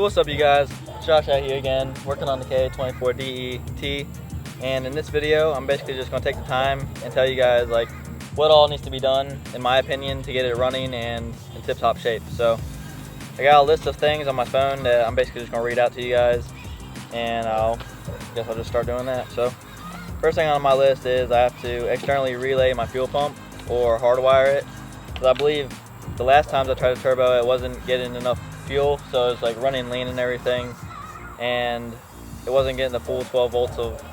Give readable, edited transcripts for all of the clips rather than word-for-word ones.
What's up, you guys? Josh out here again, working on the K24DET, and in this video I'm basically just going to take the time and tell you guys like what all needs to be done in my opinion to get it running and in tip-top shape. So I got a list of things on my phone that I'm basically just going to read out to you guys, and I guess I'll just start doing that. So first thing on my list is I have to externally relay my fuel pump or hardwire it, because I believe the last times I tried to turbo it wasn't getting enough fuel, so it's like running lean and everything, and it wasn't getting the full 12 volts of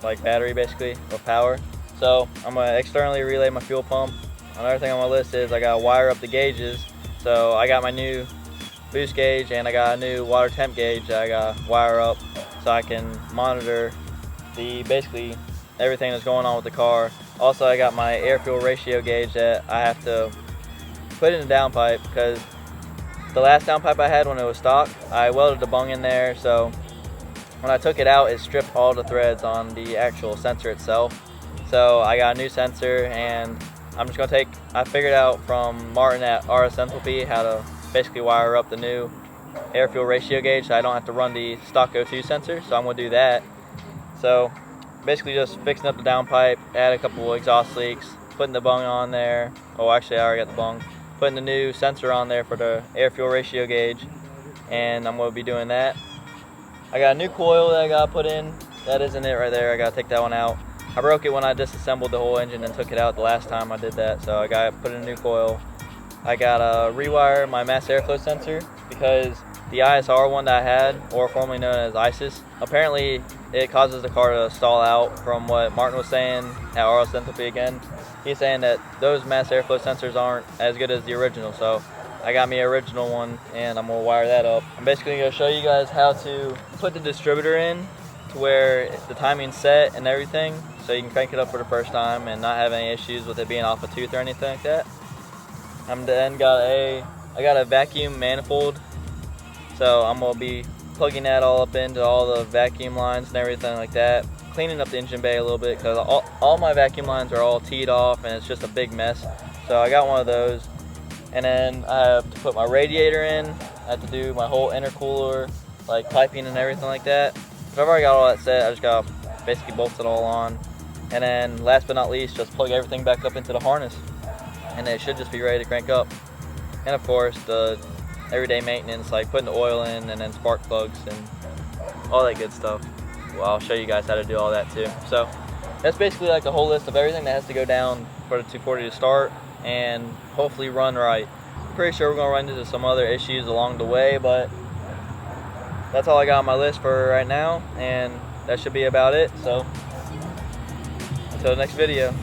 like battery basically, or power. So I'm going to externally relay my fuel pump. Another thing on my list is I got to wire up the gauges. So I got my new boost gauge and I got a new water temp gauge that I got to wire up so I can monitor the basically everything that's going on with the car. Also, I got my air fuel ratio gauge that I have to put in the downpipe, because the last downpipe I had when it was stock, I welded the bung in there, so when I took it out it stripped all the threads on the actual sensor itself. So I got a new sensor, and I'm just going to I figured out from Martin at RS Enthalpy how to basically wire up the new air fuel ratio gauge so I don't have to run the stock O2 sensor, so I'm going to do that. So basically just fixing up the downpipe, add a couple exhaust leaks, putting the bung on there. Oh, actually I already got the bung. Putting the new sensor on there for the air fuel ratio gauge, and I'm going to be doing that. I got a new coil that I got to put in. That isn't it right there. I got to take that one out. I broke it when I disassembled the whole engine and took it out the last time I did that, so I got to put in a new coil. I got to rewire my mass airflow sensor, because the ISR one that I had, or formerly known as ISIS, apparently it causes the car to stall out. From what Martin was saying at RS Enthalpy again, he's saying that those mass airflow sensors aren't as good as the original, so I got me an original one and I'm going to wire that up. I'm basically going to show you guys how to put the distributor in to where the timing's set and everything, so you can crank it up for the first time and not have any issues with it being off a tooth or anything like that. I got a vacuum manifold, so I'm going to be plugging that all up into all the vacuum lines and everything like that, cleaning up the engine bay a little bit, because all my vacuum lines are all teed off and it's just a big mess. So I got one of those, and then I have to put my radiator in. I have to do my whole intercooler, like piping and everything like that. But I've already got all that set. I just got to basically bolt it all on, and then last but not least, just plug everything back up into the harness, and it should just be ready to crank up. And of course the everyday maintenance, like putting the oil in and then spark plugs and all that good stuff. Well, I'll show you guys how to do all that too. So that's basically like the whole list of everything that has to go down for the 240 to start and hopefully run right. I'm pretty sure we're going to run into some other issues along the way, but that's all I got on my list for right now, and that should be about it. So until the next video.